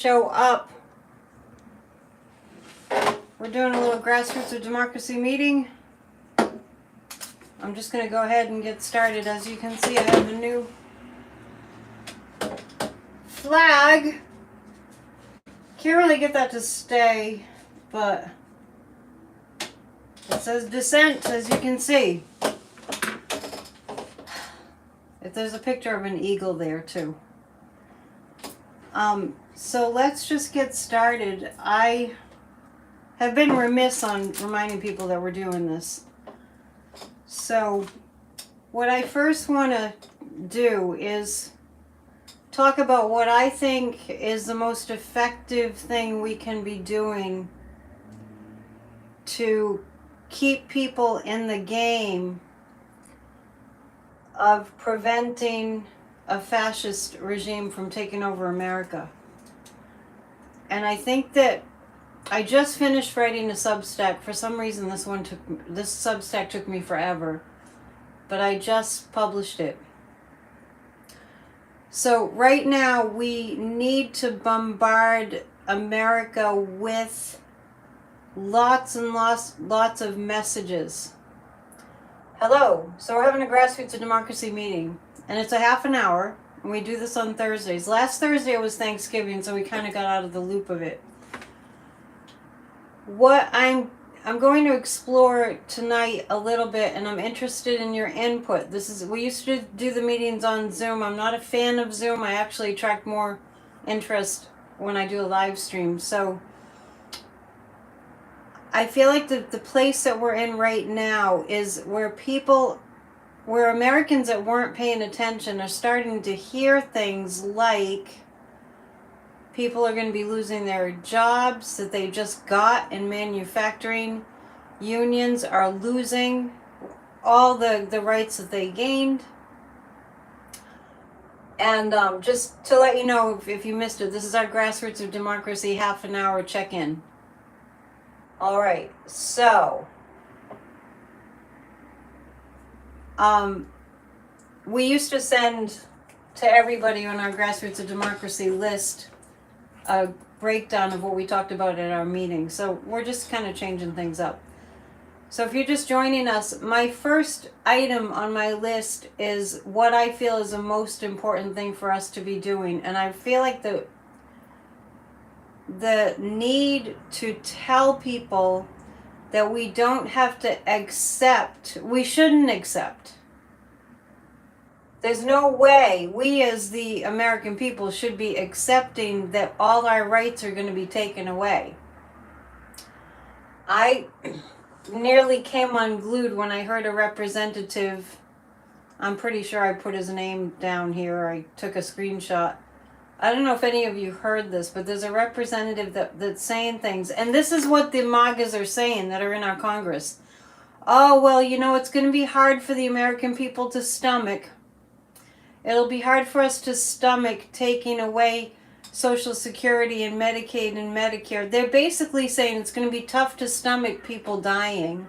show up. We're doing a little Grassroots of Democracy meeting. I'm just going to go ahead and get started. As you can see, I have a new flag. Can't really get that to stay, but it says dissent, as you can see. If there's a picture of an eagle there too. So let's just get started. I have been remiss on reminding people that we're doing this. So what I first want to do is talk about what I think is the most effective thing we can be doing to keep people in the game of preventing a fascist regime from taking over America. And I think that I just finished writing a Substack. For some reason this Substack took me forever, but I just published it. So right now we need to bombard America with lots and lots of messages. Hello. So we're having a Grassroots of Democracy meeting, and it's a half an hour, and we do this on Thursdays. Last Thursday was Thanksgiving, so we kind of got out of the loop of it. What I'm going to explore tonight a little bit, and I'm interested in your input. We used to do the meetings on Zoom. I'm not a fan of Zoom. I actually attract more interest when I do a live stream. So I feel like the place that we're in right now is where Americans that weren't paying attention are starting to hear things like people are going to be losing their jobs that they just got in manufacturing. Unions are losing all the rights that they gained. And just to let you know, if you missed it, this is our Grassroots of Democracy half an hour check-in. All right, so we used to send to everybody on our Grassroots of Democracy list a breakdown of what we talked about at our meeting. So we're just kind of changing things up. So if you're just joining us, my first item on my list is what I feel is the most important thing for us to be doing. And I feel like the need to tell people that we don't have to accept, we shouldn't accept. There's no way we as the American people should be accepting that all our rights are going to be taken away. I nearly came unglued when I heard a representative, I'm pretty sure I put his name down here, or I took a screenshot. I don't know if any of you heard this, but there's a representative that's saying things, and this is what the MAGAs are saying that are in our Congress. Oh, well, it's going to be hard for the American people to stomach. It'll be hard for us to stomach taking away Social Security and Medicaid and Medicare. They're basically saying it's going to be tough to stomach people dying.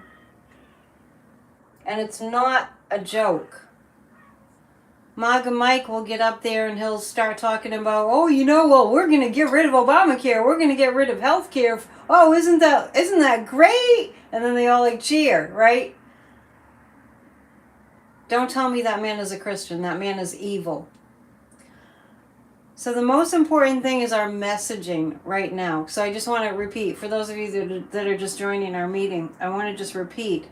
And it's not a joke. MAGA Mike will get up there and he'll start talking about, we're going to get rid of Obamacare. We're going to get rid of health care. Oh, isn't that great? And then they all cheer, right? Don't tell me that man is a Christian. That man is evil. So the most important thing is our messaging right now. So I just want to repeat, for those of you that are just joining our meeting, I want to just repeat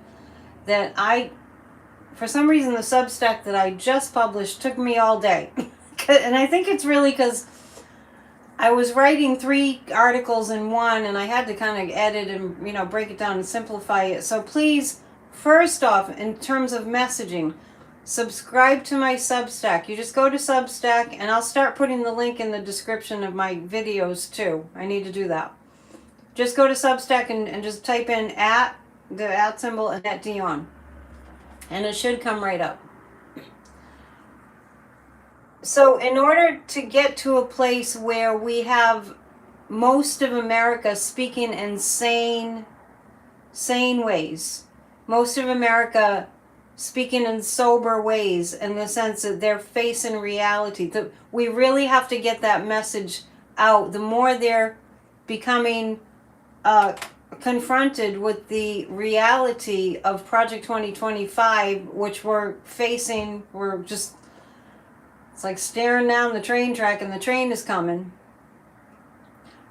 that for some reason, the Substack that I just published took me all day. And I think it's really because I was writing 3 articles in one, and I had to kind of edit and, break it down and simplify it. So please, first off, in terms of messaging, subscribe to my Substack. You just go to Substack, and I'll start putting the link in the description of my videos too. I need to do that. Just go to Substack and just type in the @ symbol and @Dion. And it should come right up. So in order to get to a place where we have most of America speaking in sane ways, most of America speaking in sober ways, in the sense that they're facing reality, that we really have to get that message out, the more they're becoming confronted with the reality of Project 2025, which we're facing. It's like staring down the train track and the train is coming.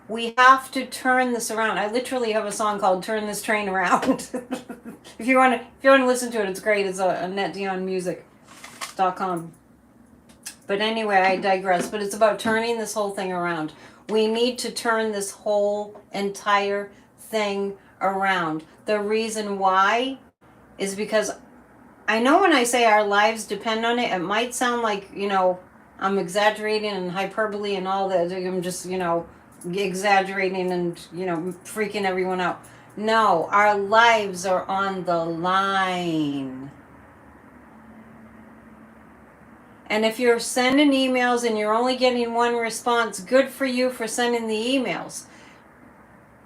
We have to turn this around. I literally have a song called "Turn This Train Around." If you want to listen to it, it's great. It's a netdionmusic.com. But anyway, I digress. But it's about turning this whole thing around. We need to turn this whole entire thing around. The reason why is because I know when I say our lives depend on it, it might sound like, I'm exaggerating and hyperbole and all that. I'm just, exaggerating and, freaking everyone out. No, our lives are on the line. And if you're sending emails and you're only getting one response, good for you for sending the emails.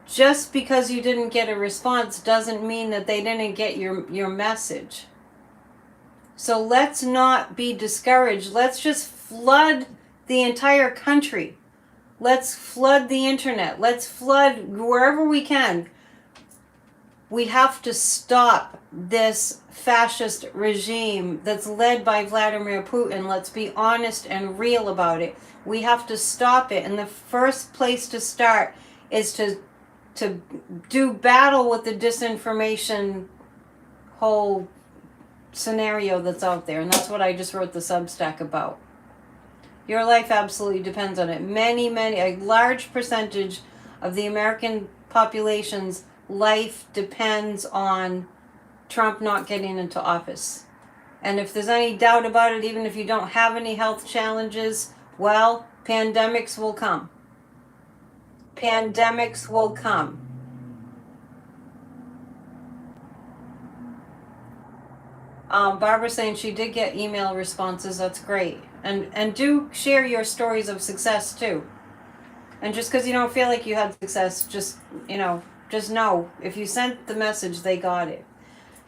Just because you didn't get a response doesn't mean that they didn't get your message. So let's not be discouraged. Let's just flood the entire country. Let's flood the internet. Let's flood wherever we can. We have to stop this fascist regime that's led by Vladimir Putin. Let's be honest and real about it. We have to stop it. And the first place to start is to do battle with the disinformation whole scenario that's out there. And that's what I just wrote the Substack about. Your life absolutely depends on it. A large percentage of the American population's life depends on Trump not getting into office. And if there's any doubt about it, even if you don't have any health challenges, well, pandemics will come. Pandemics will come. Barbara's saying she did get email responses. That's great. And do share your stories of success too. And just because you don't feel like you had success, just know if you sent the message, they got it.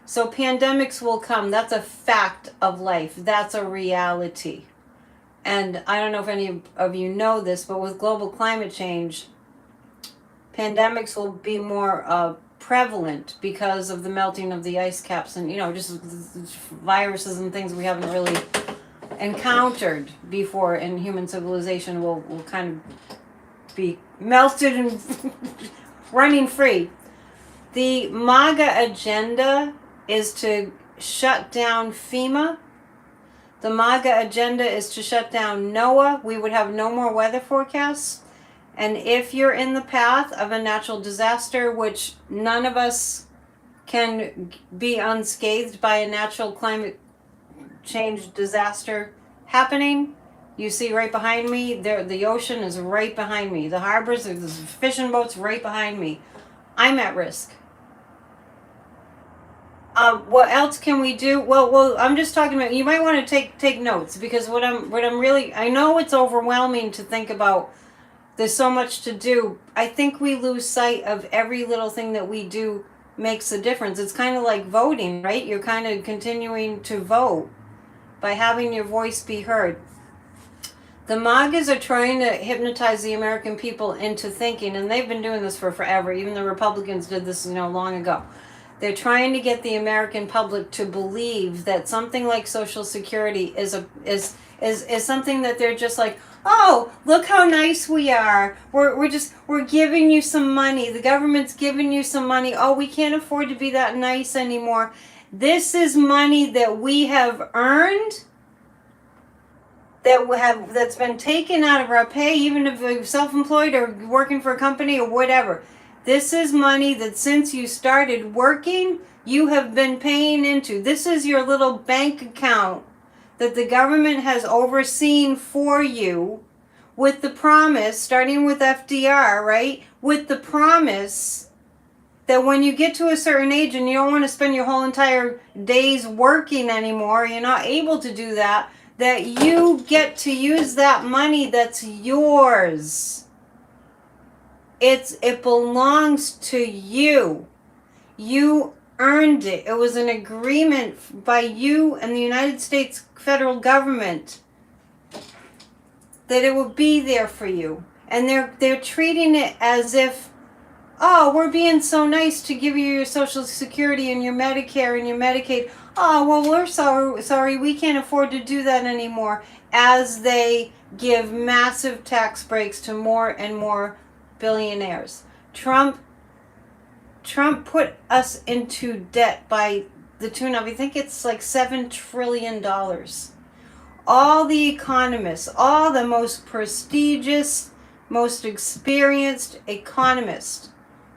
So pandemics will come. That's a fact of life. That's a reality. And I don't know if any of you know this, but with global climate change, pandemics will be more prevalent because of the melting of the ice caps and, just viruses and things we haven't really encountered before in human civilization will kind of be melted and running free. The MAGA agenda is to shut down FEMA. The MAGA agenda is to shut down NOAA. We would have no more weather forecasts. And if you're in the path of a natural disaster, which none of us can be unscathed by a natural climate change disaster happening, you see right behind me, the ocean is right behind me. The harbors, there's fishing boats right behind me. I'm at risk. What else can we do? Well, I'm just talking about, you might want to take notes, because what I'm really, I know it's overwhelming to think about. There's so much to do. I think we lose sight of every little thing that we do makes a difference. It's kind of like voting, right? You're kind of continuing to vote by having your voice be heard. The MAGAs are trying to hypnotize the American people into thinking, and they've been doing this for forever. Even the Republicans did this, long ago. They're trying to get the American public to believe that something like Social Security is something that they're just like, oh, look how nice we are. We're giving you some money. The government's giving you some money. Oh, we can't afford to be that nice anymore. This is money that we have earned, that's been taken out of our pay, even if we're self-employed or working for a company or whatever. This is money that since you started working, you have been paying into. This is your little bank account that the government has overseen for you, with the promise, starting with FDR, right? With the promise that when you get to a certain age and you don't want to spend your whole entire days working anymore, you're not able to do that, that you get to use that money that's yours. It belongs to you. You earned it. It was an agreement by you and the United States federal government that it would be there for you. And they're treating it as if, oh, we're being so nice to give you your Social Security and your Medicare and your Medicaid. Oh, well, we're sorry, we can't afford to do that anymore. As they give massive tax breaks to more and more billionaires. Trump put us into debt by the tune of, I think it's like $7 trillion. All the economists, all the most prestigious, most experienced economists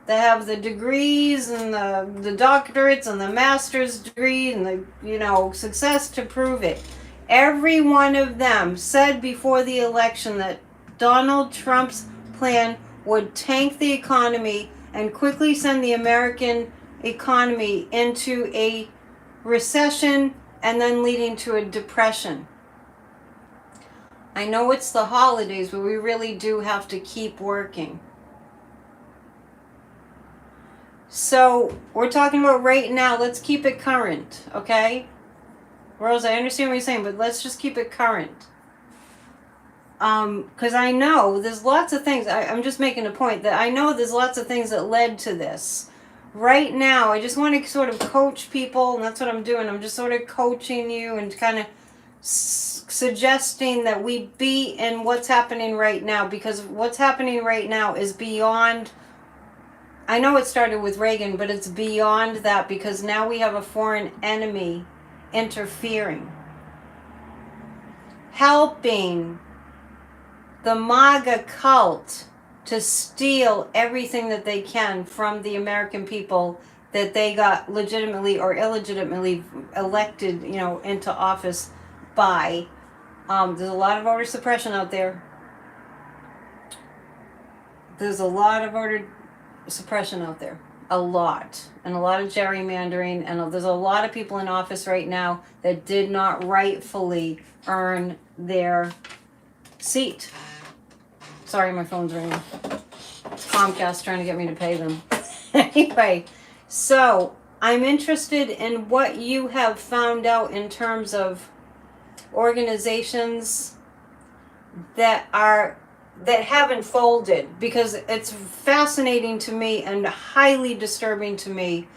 that have the degrees and the doctorates and the master's degree and the success to prove it. Every one of them said before the election that Donald Trump's plan would tank the economy and quickly send the American economy into a recession and then leading to a depression. I know it's the holidays, but we really do have to keep working. So we're talking about right now. Let's keep it current, okay? Rose, I understand what you're saying, but let's just keep it current. Because I know there's lots of things. I'm just making a point that I know there's lots of things that led to this. Right now, I just want to sort of coach people, and that's what I'm doing. I'm just sort of coaching you and kind of suggesting that we be in what's happening right now, because what's happening right now is beyond. I know it started with Reagan, but it's beyond that, because now we have a foreign enemy interfering, helping the MAGA cult to steal everything that they can from the American people that they got legitimately or illegitimately elected, into office by. There's a lot of voter suppression out there. There's a lot of voter suppression out there. A lot. And a lot of gerrymandering. And there's a lot of people in office right now that did not rightfully earn their seat. Sorry, my phone's ringing. It's Comcast trying to get me to pay them. Anyway, so I'm interested in what you have found out in terms of organizations that haven't folded, because it's fascinating to me and highly disturbing to me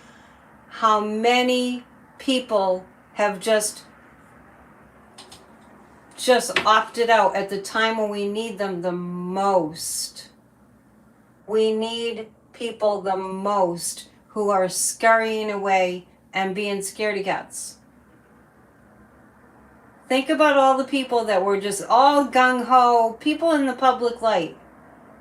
how many people have just opted out at the time when we need them the most. We need people the most who are scurrying away and being scaredy cats. Think about all the people that were just all gung-ho, people in the public light,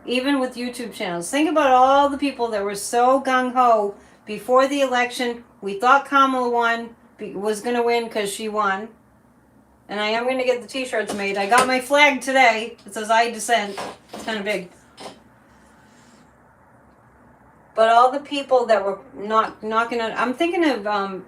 even with YouTube channels. Think about all the people that were so gung-ho before the election. We thought Kamala was going to win because she won. And I am going to get the t-shirts made. I got my flag today. It says I dissent. It's kind of big. But all the people that were knocking on... I'm thinking of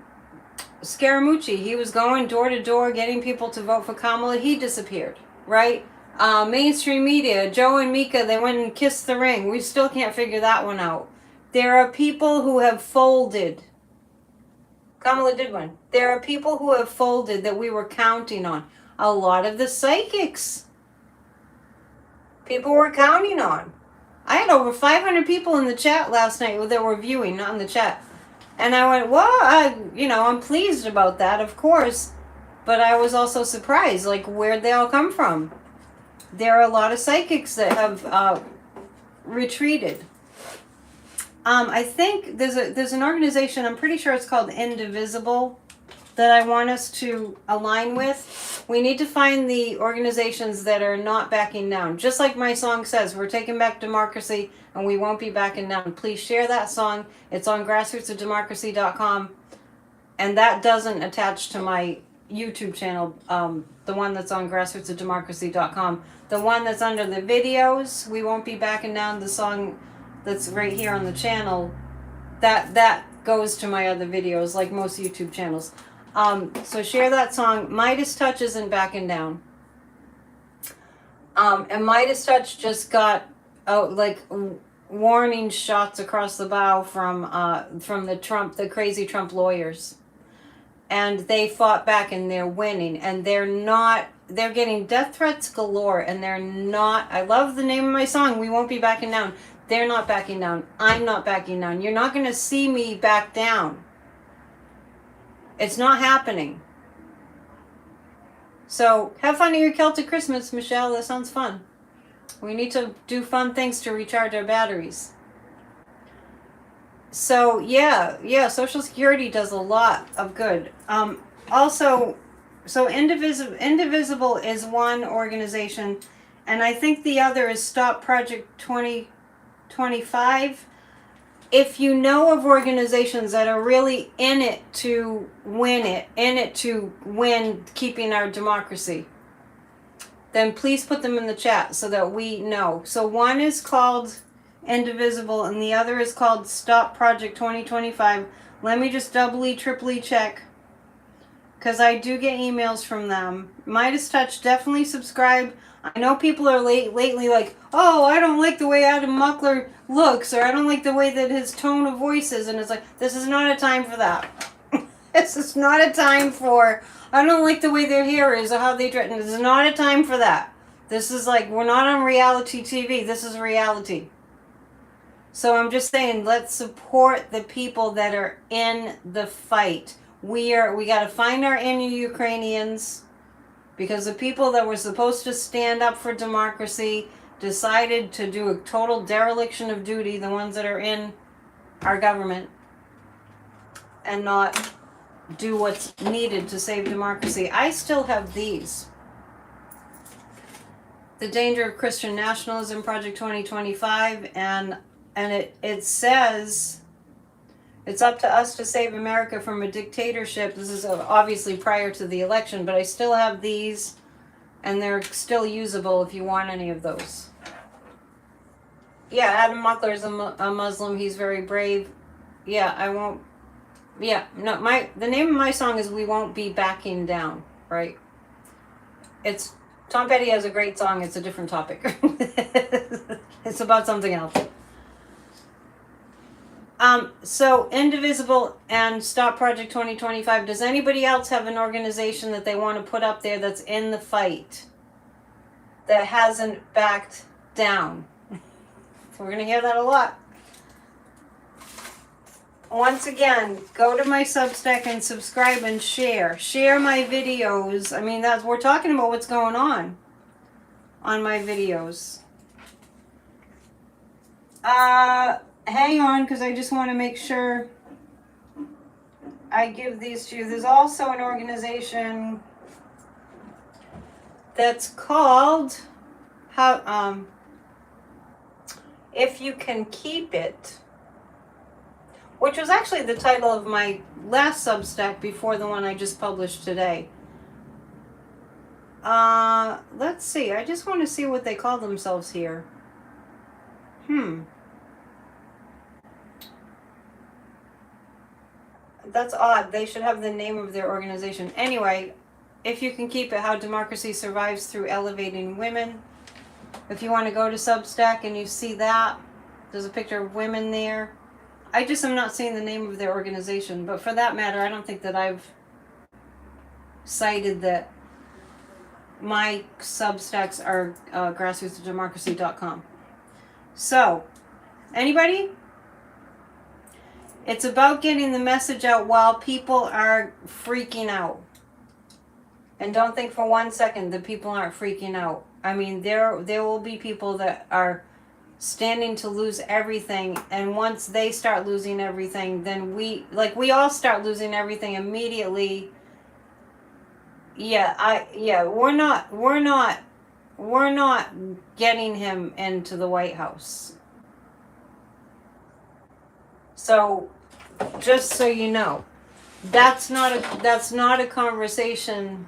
Scaramucci. He was going door to door getting people to vote for Kamala. He disappeared, right? Mainstream media, Joe and Mika, they went and kissed the ring. We still can't figure that one out. There are people who have folded. Kamala did win. There are people who have folded that we were counting on. A lot of the psychics, people were counting on. I had over 500 people in the chat last night that were viewing, not in the chat. And I went, well, I'm pleased about that, of course. But I was also surprised, like, where'd they all come from? There are a lot of psychics that have retreated. I think there's an organization, I'm pretty sure it's called Indivisible, that I want us to align with. We need to find the organizations that are not backing down. Just like my song says, we're taking back democracy and we won't be backing down. Please share that song. It's on grassrootsofdemocracy.com. And that doesn't attach to my YouTube channel, the one that's on grassrootsofdemocracy.com. The one that's under the videos, we won't be backing down, the song that's right here on the channel, that goes to my other videos, like most YouTube channels. So share that song. Midas Touch isn't backing down. And Midas Touch just got warning shots across the bow from the crazy Trump lawyers. And they fought back and they're winning. And they're not they're getting death threats galore, and they're not. I love the name of my song, We Won't Be Backing Down. They're not backing down. I'm not backing down. You're not going to see me back down. It's not happening. So have fun at your Celtic Christmas, Michelle. That sounds fun. We need to do fun things to recharge our batteries. So yeah, Social Security does a lot of good. Also, so Indivisible is one organization, and I think the other is Stop Project 2025. If you know of organizations that are really in it to win keeping our democracy, then please put them in the chat so that we know. So one is called Indivisible and the other is called Stop Project 2025. Let me just doubly, triply check, because I do get emails from them. Midas Touch, definitely subscribe. I know people are lately like, oh, I don't like the way Adam Muckler looks, or I don't like the way that his tone of voice is, and it's like, this is not a time for that. This is not a time for, I don't like the way their hair is or how they dress. This is not a time for that. This is like, we're not on reality TV. This is reality. So I'm just saying, let's support the people that are in the fight. We got to find our inner Ukrainians, because the people that were supposed to stand up for democracy decided to do a total dereliction of duty, the ones that are in our government, and not do what's needed to save democracy. I still have these. The Danger of Christian Nationalism, Project 2025, and it says it's up to us to save America from a dictatorship. This is obviously prior to the election, but I still have these, and they're still usable if you want any of those. Yeah, Adam Muckler is a Muslim. He's very brave. Yeah, I won't. Yeah, no. The name of my song is "We Won't Be Backing Down." Right? It's Tom Petty has a great song. It's a different topic. It's about something else. So Indivisible and Stop Project 2025. Does anybody else have an organization that they want to put up there that's in the fight, that hasn't backed down? We're going to hear that a lot. Once again, go to my Substack and subscribe and share. Share my videos. I mean, we're talking about what's going on my videos. Hang on, because I just want to make sure I give these to you. There's also an organization that's called If You Can Keep It, which was actually the title of my last Substack before the one I just published today. Let's see. I just want to see what they call themselves here. That's odd. They should have the name of their organization. Anyway, If You Can Keep It, How Democracy Survives Through Elevating Women. If you want to go to Substack and you see that, there's a picture of women there. I just am not seeing the name of their organization. But for that matter, I don't think that I've cited that my Substacks are grassrootsofdemocracy.com. So, anybody? It's about getting the message out while people are freaking out. And don't think for 1 second that people aren't freaking out. I mean, there will be people that are standing to lose everything, and once they start losing everything, then we all start losing everything immediately. We're not getting him into the White House. So, just so you know, that's not a conversation.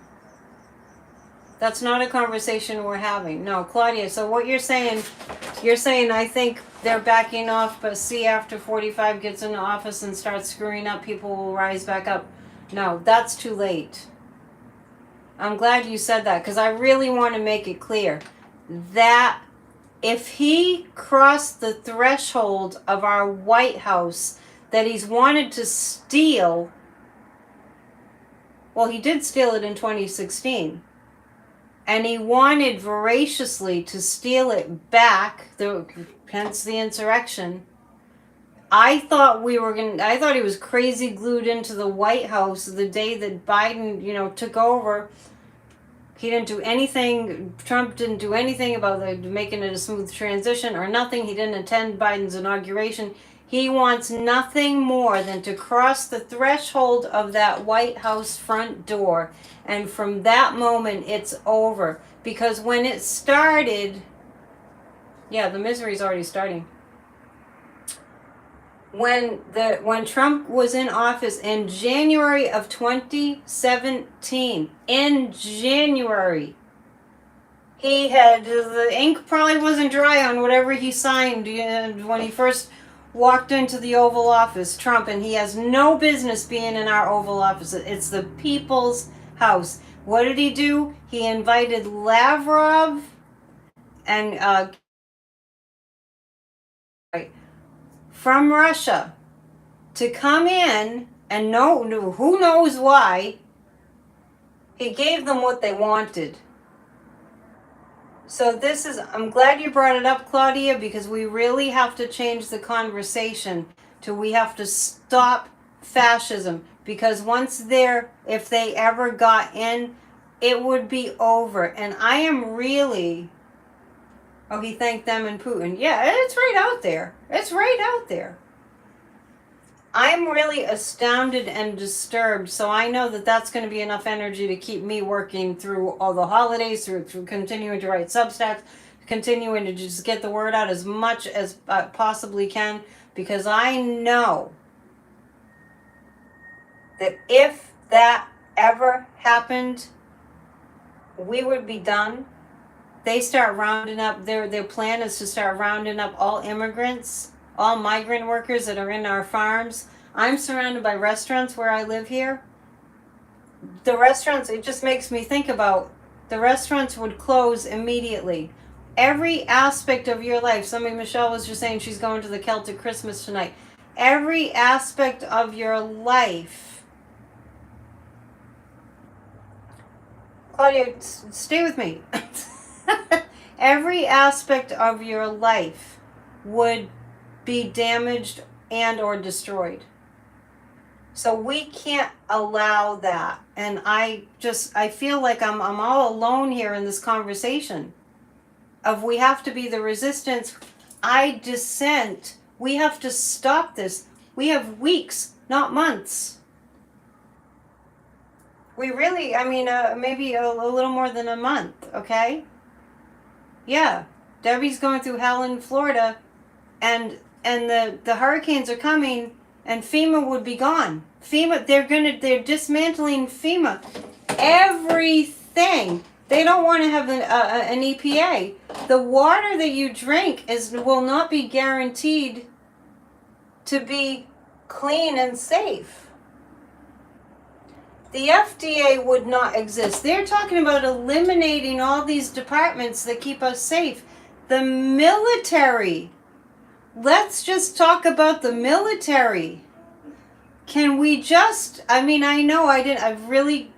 That's not a conversation we're having. No, Claudia, so what you're saying, I think they're backing off, but see, after 45 gets into office and starts screwing up, people will rise back up. No, that's too late. I'm glad you said that, because I really want to make it clear that if he crossed the threshold of our White House that he's wanted to steal, well, he did steal it in 2016. and he wanted voraciously to steal it back, hence the insurrection. I thought he was crazy glued into the White House the day that Biden, took over. He didn't do anything, Trump didn't do anything about making it a smooth transition or nothing. He didn't attend Biden's inauguration. He wants nothing more than to cross the threshold of that White House front door. And from that moment, it's over. Because when it started, the misery's already starting. When Trump was in office in January of 2017, in January, he had, the ink probably wasn't dry on whatever he signed when he first walked into the Oval Office, Trump, and he has no business being in our Oval Office. It's the people's house. What did he do? He invited Lavrov and from Russia to come in, and who knows why, he gave them what they wanted. So I'm glad you brought it up, Claudia, because we really have to change the conversation we have to stop fascism, because if they ever got in, it would be over. And I am really, he thanked them and Putin. Yeah, it's right out there. It's right out there. I'm really astounded and disturbed, so I know that that's going to be enough energy to keep me working through all the holidays, through continuing to write Substacks, continuing to just get the word out as much as I possibly can, because I know that if that ever happened, we would be done. They start rounding up, their plan is to start rounding up all immigrants, all migrant workers that are in our farms. I'm surrounded by restaurants where I live here. The restaurants, it just makes me think about, the restaurants would close immediately. Every aspect of your life, Michelle was just saying she's going to the Celtic Christmas tonight. Every aspect of your life. Claudia, stay with me. Every aspect of your life would be damaged and or destroyed. So we can't allow that. And I feel like I'm all alone here in this conversation of we have to be the resistance. I dissent. We have to stop this. We have weeks, not months. We really, maybe a little more than a month, okay? Yeah, Debbie's going through hell in Florida, and the hurricanes are coming, and FEMA would be gone. They're dismantling FEMA. Everything. They don't want to have an EPA. The water that you drink will not be guaranteed to be clean and safe. The FDA would not exist. They're talking about eliminating all these departments that keep us safe. The military. Let's just talk about the military. Can we just, I know I've really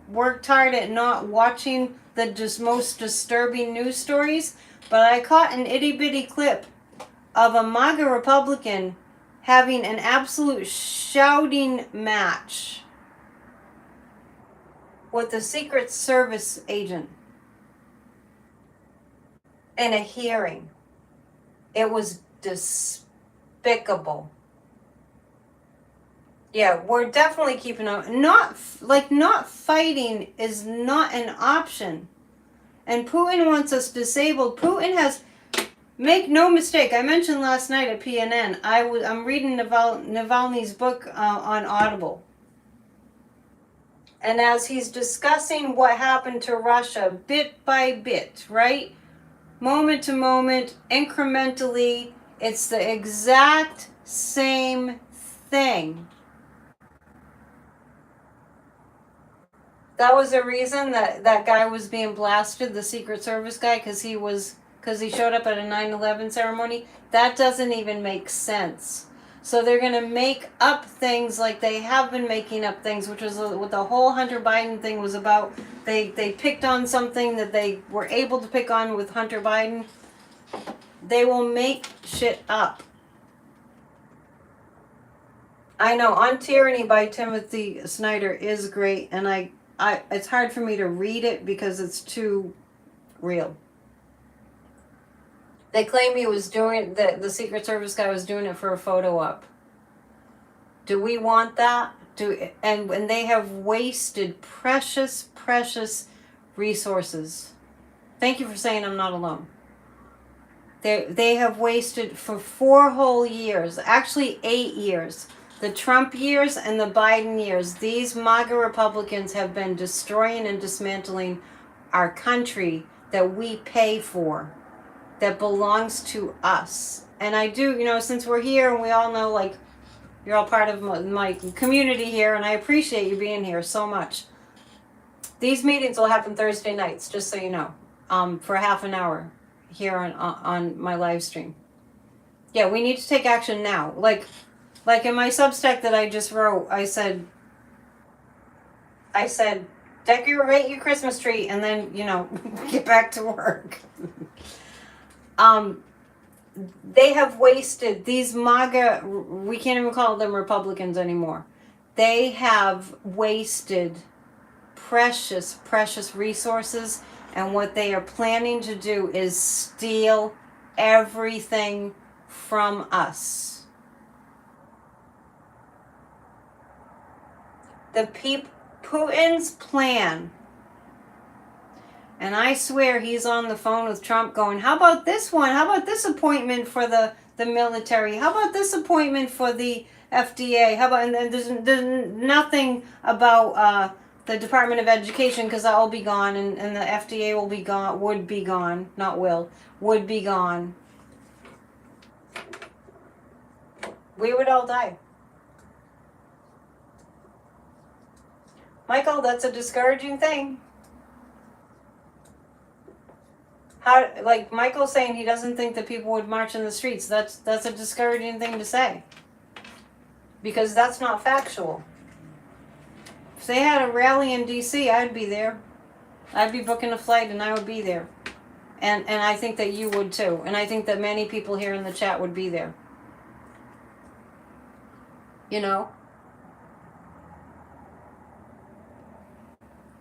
worked hard at not watching the most disturbing news stories, but I caught an itty-bitty clip of a MAGA Republican having an absolute shouting match with a Secret Service agent in a hearing. It was despicable. Yeah, we're definitely keeping on. Not fighting is not an option. And Putin wants us disabled. Putin has, make no mistake, I mentioned last night at PNN, I'm reading Navalny's book on Audible. And as he's discussing what happened to Russia bit by bit, right? Moment to moment, incrementally, it's the exact same thing. That was the reason that guy was being blasted, the Secret Service guy, because he showed up at a 9/11 ceremony. That doesn't even make sense. So they're going to make up things like they have been making up things, which was what the whole Hunter Biden thing was about. They picked on something that they were able to pick on with Hunter Biden. They will make shit up. I know On Tyranny by Timothy Snyder is great, and I it's hard for me to read it because it's too real. They claim he was doing the Secret Service guy was doing it for a photo op. Do we want that? And they have wasted precious resources. Thank you for saying I'm not alone. They have wasted for 4 whole years, actually 8 years. The Trump years and the Biden years. These MAGA Republicans have been destroying and dismantling our country that we pay for, that belongs to us. And I do, since we're here and we all know, like, you're all part of my community here, and I appreciate you being here so much. These meetings will happen Thursday nights, just so you know, for half an hour here on my live stream. Yeah, we need to take action now. Like in my Substack that I just wrote, I said, decorate your Christmas tree and then, get back to work. They have wasted these MAGA, we can't even call them Republicans anymore. They have wasted precious resources, and what they are planning to do is steal everything from us. Putin's plan, and I swear he's on the phone with Trump going, how about this one? How about this appointment for the military? How about this appointment for the FDA? How about, and then there's nothing about the Department of Education, because that will be gone, and the FDA will be gone, would be gone, not will, would be gone. We would all die. Michael, that's a discouraging thing. Like Michael's saying, he doesn't think that people would march in the streets. That's a discouraging thing to say, because that's not factual. If they had a rally in DC, I'd be there. I'd be booking a flight and I would be there. And I think that you would too. And I think that many people here in the chat would be there.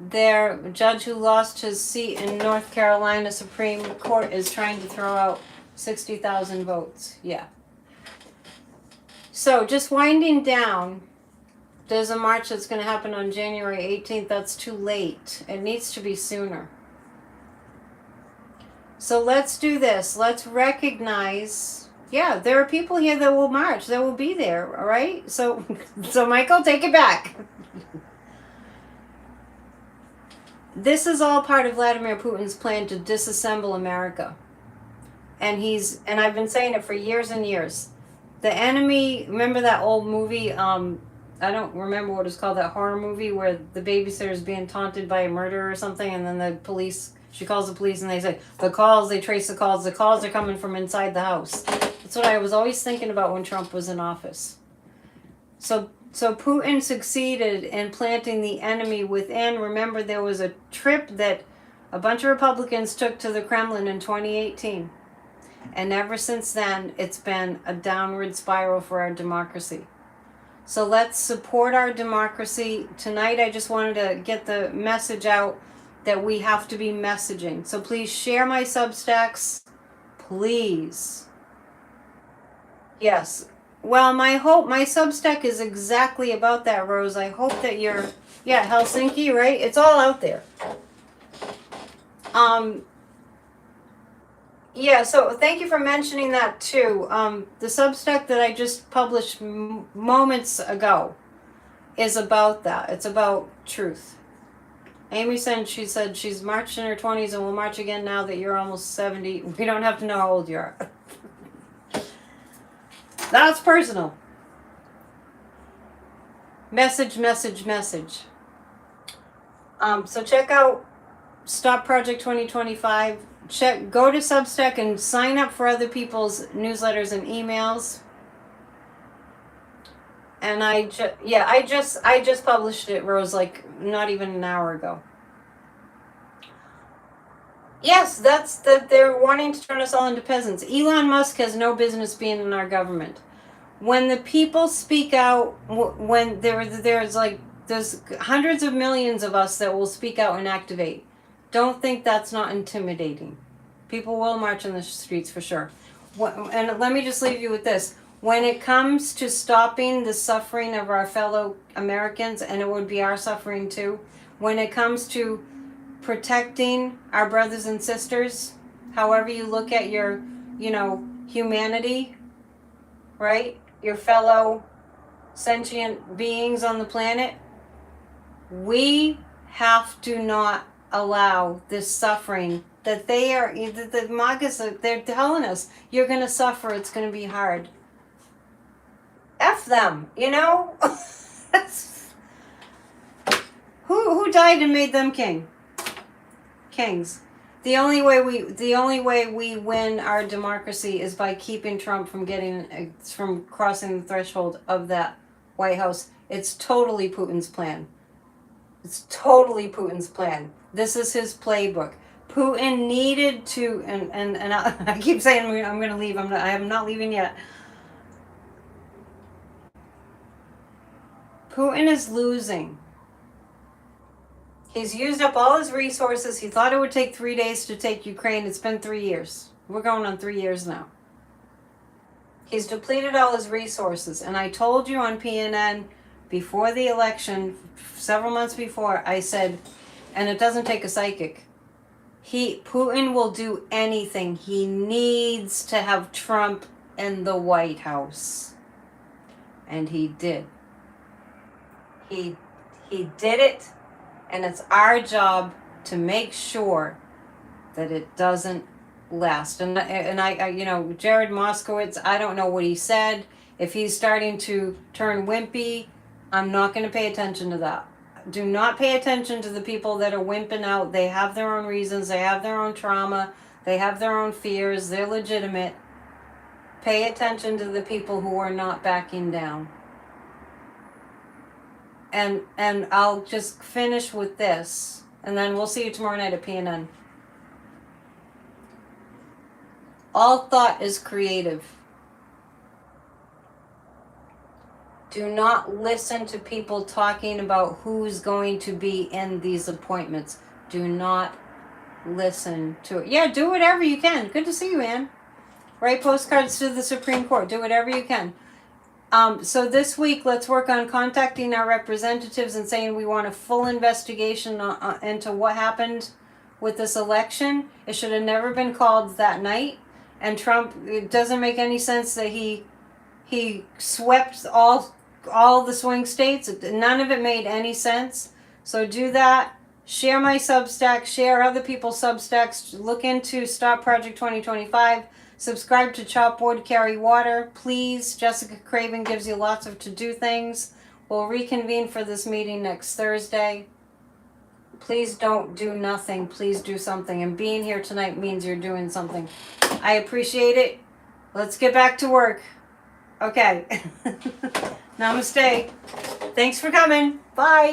Their judge who lost his seat in North Carolina Supreme Court is trying to throw out 60,000 votes. Yeah. So just winding down, there's a march that's going to happen on January 18th. That's too late. It needs to be sooner. So let's do this. Let's recognize, there are people here that will march, that will be there, all right? So Michael, take it back. This is all part of Vladimir Putin's plan to disassemble America. And I've been saying it for years and years. The enemy, remember that old movie, I don't remember what it's called, that horror movie where the babysitter is being taunted by a murderer or something, and then she calls the police and they say, they trace the calls are coming from inside the house. That's what I was always thinking about when Trump was in office. So Putin succeeded in planting the enemy within. Remember, there was a trip that a bunch of Republicans took to the Kremlin in 2018. And ever since then, it's been a downward spiral for our democracy. So let's support our democracy. Tonight, I just wanted to get the message out that we have to be messaging. So please share my Substacks. Please. Yes. Well, my Substack is exactly about that, Rose. I hope that you're, Helsinki, right? It's all out there. So thank you for mentioning that too. The Substack that I just published moments ago is about that. It's about truth. Amy said, she's marched in her 20s and will march again now that you're almost 70. We don't have to know how old you are. That's personal. Message. So check out Stop Project 2025. Go to Substack and sign up for other people's newsletters and emails. And I just published it, Rose, like not even an hour ago. Yes, that's that they're wanting to turn us all into peasants. Elon Musk has no business being in our government. When the people speak out, when there's hundreds of millions of us that will speak out and activate. Don't think that's not intimidating. People will march in the streets for sure. And let me just leave you with this. When it comes to stopping the suffering of our fellow Americans, and it would be our suffering too, when it comes to protecting our brothers and sisters, however you look at your, humanity, right? Your fellow sentient beings on the planet, we have to not allow this suffering that the MAGAs, they're telling us, you're going to suffer, it's going to be hard. F them, Who died and made them kings? The only way we win our democracy is by keeping Trump from crossing the threshold of that White House. It's totally Putin's plan. This is his playbook. Putin needed to, and I keep saying I'm going to leave. I am not leaving yet. Putin is losing. He's used up all his resources. He thought it would take 3 days to take Ukraine. It's been 3 years. We're going on 3 years now. He's depleted all his resources. And I told you on PNN before the election, several months before, I said, and it doesn't take a psychic, Putin will do anything. He needs to have Trump in the White House. And he did. He did it. And it's our job to make sure that it doesn't last. And I Jared Moskowitz, I don't know what he said. If he's starting to turn wimpy, I'm not going to pay attention to that. Do not pay attention to the people that are wimping out. They have their own reasons. They have their own trauma. They have their own fears. They're legitimate. Pay attention to the people who are not backing down. And I'll just finish with this, and then we'll see you tomorrow night at PNN. All thought is creative. Do not listen to people talking about who's going to be in these appointments. Do not listen to it. Yeah, do whatever you can. Good to see you, Ann. Write postcards to the Supreme Court. Do whatever you can. So this week, let's work on contacting our representatives and saying we want a full investigation into what happened with this election. It should have never been called that night. And Trump, it doesn't make any sense that he swept all the swing states. None of it made any sense. So do that. Share my Substack. Share other people's Substacks. Look into Stop Project 2025. Subscribe to Chop Wood, Carry Water. Please, Jessica Craven gives you lots of to-do things. We'll reconvene for this meeting next Thursday. Please don't do nothing. Please do something. And being here tonight means you're doing something. I appreciate it. Let's get back to work. Okay. Namaste. Thanks for coming. Bye.